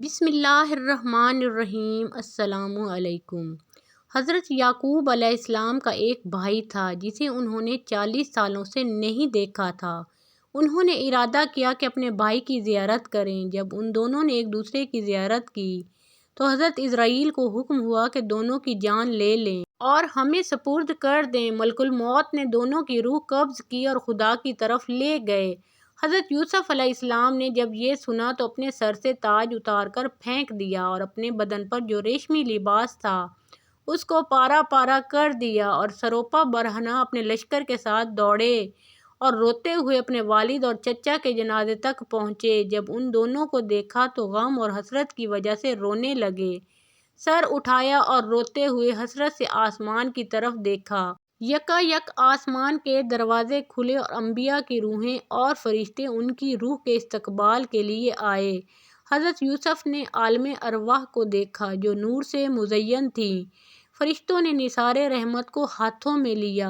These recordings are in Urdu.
بسم اللہ الرحمن الرحیم۔ السلام علیکم۔ حضرت یعقوب علیہ السلام کا ایک بھائی تھا جسے انہوں نے 40 سالوں سے نہیں دیکھا تھا۔ انہوں نے ارادہ کیا کہ اپنے بھائی کی زیارت کریں۔ جب ان دونوں نے ایک دوسرے کی زیارت کی تو حضرت اسرائیل کو حکم ہوا کہ دونوں کی جان لے لیں اور ہمیں سپرد کر دیں۔ ملک الموت نے دونوں کی روح قبض کی اور خدا کی طرف لے گئے۔ حضرت یوسف علیہ السلام نے جب یہ سنا تو اپنے سر سے تاج اتار کر پھینک دیا اور اپنے بدن پر جو ریشمی لباس تھا اس کو پارا پارا کر دیا اور سروپا برہنہ اپنے لشکر کے ساتھ دوڑے اور روتے ہوئے اپنے والد اور چچا کے جنازے تک پہنچے۔ جب ان دونوں کو دیکھا تو غم اور حسرت کی وجہ سے رونے لگے۔ سر اٹھایا اور روتے ہوئے حسرت سے آسمان کی طرف دیکھا۔ یکا یک آسمان کے دروازے کھلے اور انبیاء کی روحیں اور فرشتے ان کی روح کے استقبال کے لیے آئے۔ حضرت یوسف نے عالم ارواح کو دیکھا جو نور سے مزین تھی۔ فرشتوں نے نثار رحمت کو ہاتھوں میں لیا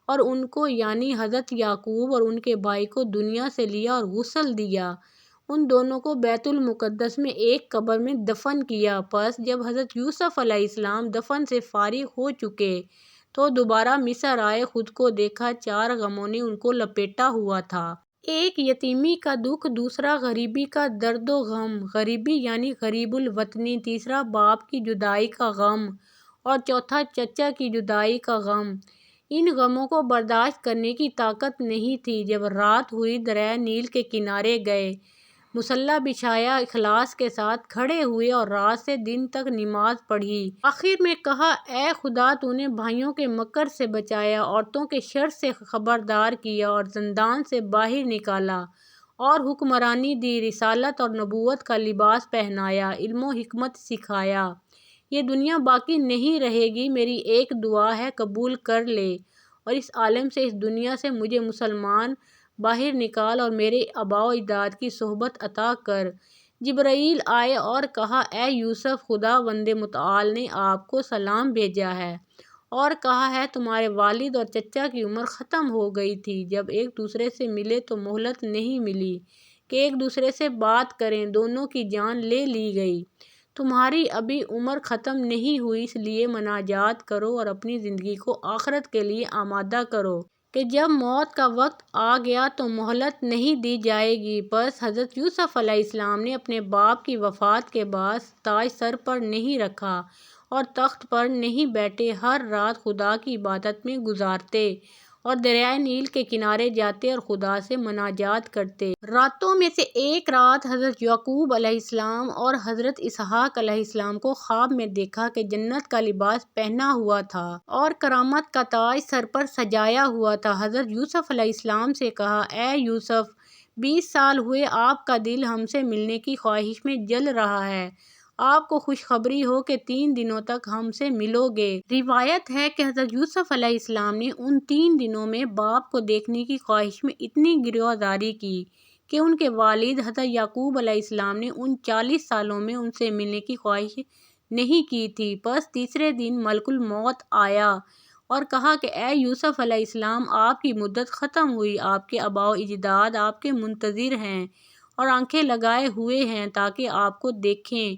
اور ان کو یعنی حضرت یعقوب اور ان کے بھائی کو دنیا سے لیا اور غسل دیا۔ ان دونوں کو بیت المقدس میں ایک قبر میں دفن کیا۔ پس جب حضرت یوسف علیہ السلام دفن سے فارغ ہو چکے تو دوبارہ مصر آئے۔ خود کو دیکھا، 4 غموں نے ان کو لپیٹا ہوا تھا۔ ایک یتیمی کا دکھ، دوسرا غریبی کا درد و غم، غریبی یعنی غریب الوطنی، تیسرا باپ کی جدائی کا غم اور چوتھا چچا کی جدائی کا غم۔ ان غموں کو برداشت کرنے کی طاقت نہیں تھی۔ جب رات ہوئی دریائے نیل کے کنارے گئے، مصلی بچھایا، اخلاص کے ساتھ کھڑے ہوئے اور رات سے دن تک نماز پڑھی۔ آخر میں کہا، اے خدا، تو نے بھائیوں کے مکر سے بچایا، عورتوں کے شر سے خبردار کیا اور زندان سے باہر نکالا اور حکمرانی دی، رسالت اور نبوت کا لباس پہنایا، علم و حکمت سکھایا۔ یہ دنیا باقی نہیں رہے گی، میری ایک دعا ہے، قبول کر لے اور اس عالم سے، اس دنیا سے مجھے مسلمان باہر نکال اور میرے آباء و اجداد کی صحبت عطا کر۔ جبرائیل آئے اور کہا، اے یوسف، خداوند متعال نے آپ کو سلام بھیجا ہے اور کہا ہے تمہارے والد اور چچا کی عمر ختم ہو گئی تھی۔ جب ایک دوسرے سے ملے تو مہلت نہیں ملی کہ ایک دوسرے سے بات کریں، دونوں کی جان لے لی گئی۔ تمہاری ابھی عمر ختم نہیں ہوئی، اس لیے مناجات کرو اور اپنی زندگی کو آخرت کے لیے آمادہ کرو کہ جب موت کا وقت آ گیا تو مہلت نہیں دی جائے گی۔ پس حضرت یوسف علیہ السلام نے اپنے باپ کی وفات کے بعد تاج سر پر نہیں رکھا اور تخت پر نہیں بیٹھے، ہر رات خدا کی عبادت میں گزارتے اور دریائے نیل کے کنارے جاتے اور خدا سے مناجات کرتے۔ راتوں میں سے ایک رات حضرت یعقوب علیہ السلام اور حضرت اسحاق علیہ السلام کو خواب میں دیکھا کہ جنت کا لباس پہنا ہوا تھا اور کرامت کا تاج سر پر سجایا ہوا تھا۔ حضرت یوسف علیہ السلام سے کہا، اے یوسف، 20 سال ہوئے آپ کا دل ہم سے ملنے کی خواہش میں جل رہا ہے۔ آپ کو خوشخبری ہو کہ 3 دنوں تک ہم سے ملو گے۔ روایت ہے کہ حضرت یوسف علیہ السلام نے ان 3 دنوں میں باپ کو دیکھنے کی خواہش میں اتنی گریبانگاری کی کہ ان کے والد حضرت یعقوب علیہ السلام نے ان 40 سالوں میں ان سے ملنے کی خواہش نہیں کی تھی۔ پس تیسرے دن ملک الموت آیا اور کہا کہ اے یوسف علیہ السلام، آپ کی مدت ختم ہوئی، آپ کے آباء و اجداد آپ کے منتظر ہیں اور آنکھیں لگائے ہوئے ہیں تاکہ آپ کو دیکھیں۔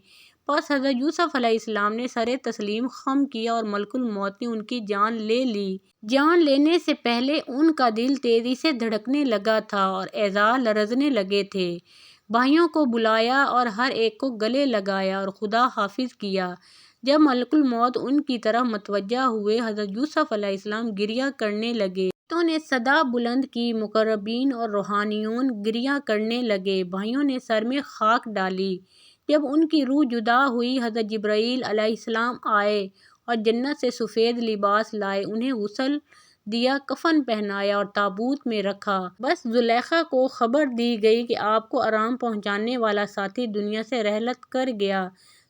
پس حضرت یوسف علیہ السلام نے سر تسلیم خم کیا اور ملک الموت نے ان کی جان لے لی۔ جان لینے سے پہلے ان کا دل تیزی سے دھڑکنے لگا تھا اور اعضاء لرزنے لگے تھے۔ بھائیوں کو بلایا اور ہر ایک کو گلے لگایا اور خدا حافظ کیا۔ جب ملک الموت ان کی طرف متوجہ ہوئے، حضرت یوسف علیہ السلام گریہ کرنے لگے۔ فرشتوں نے صدا بلند کی، مقربین اور روحانیون گریہ کرنے لگے۔ بھائیوں نے سر میں خاک ڈالی۔ جب ان کی روح جدا ہوئی، حضرت جبرائیل علیہ السلام آئے اور جنت سے سفید لباس لائے، انہیں غسل دیا، کفن پہنایا اور تابوت میں رکھا۔ بس زلیخا کو خبر دی گئی کہ آپ کو آرام پہنچانے والا ساتھی دنیا سے رحلت کر گیا۔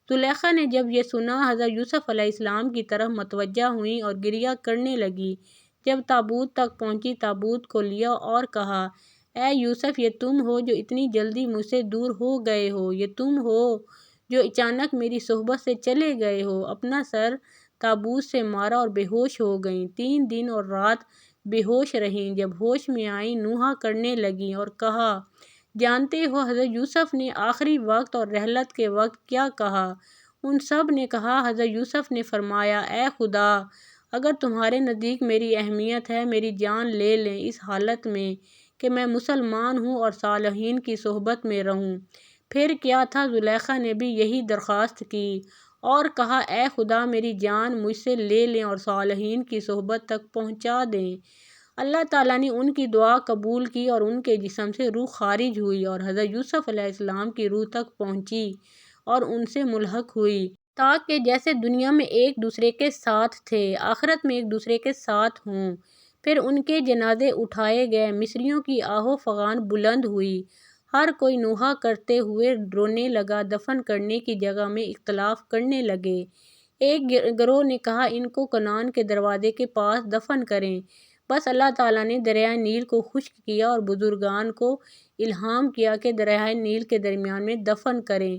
زلیخا نے جب یہ سنا، حضرت یوسف علیہ السلام کی طرف متوجہ ہوئیں اور گریہ کرنے لگیں۔ جب تابوت تک پہنچی، تابوت کو لیا اور کہا، اے یوسف، یہ تم ہو جو اتنی جلدی مجھ سے دور ہو گئے ہو؟ یہ تم ہو جو اچانک میری صحبت سے چلے گئے ہو؟ اپنا سر تابوت سے مارا اور بے ہوش ہو گئیں۔ 3 دن اور رات بے ہوش رہیں۔ جب ہوش میں آئیں، نوحہ کرنے لگیں اور کہا، جانتے ہو حضرت یوسف نے آخری وقت اور رحلت کے وقت کیا کہا؟ ان سب نے کہا۔ حضرت یوسف نے فرمایا، اے خدا، اگر تمہارے نزدیک میری اہمیت ہے، میری جان لے لیں اس حالت میں کہ میں مسلمان ہوں اور صالحین کی صحبت میں رہوں۔ پھر کیا تھا، زلیخا نے بھی یہی درخواست کی اور کہا، اے خدا، میری جان مجھ سے لے لیں اور صالحین کی صحبت تک پہنچا دیں۔ اللہ تعالیٰ نے ان کی دعا قبول کی اور ان کے جسم سے روح خارج ہوئی اور حضرت یوسف علیہ السلام کی روح تک پہنچی اور ان سے ملحق ہوئی، تاکہ جیسے دنیا میں ایک دوسرے کے ساتھ تھے، آخرت میں ایک دوسرے کے ساتھ ہوں۔ پھر ان کے جنازے اٹھائے گئے، مصریوں کی آہ و فغان بلند ہوئی، ہر کوئی نوحہ کرتے ہوئے رونے لگا، دفن کرنے کی جگہ میں اختلاف کرنے لگے۔ ایک گروہ نے کہا، ان کو کنعان کے دروازے کے پاس دفن کریں۔ بس اللہ تعالیٰ نے دریائے نیل کو خشک کیا اور بزرگان کو الہام کیا کہ دریائے نیل کے درمیان میں دفن کریں۔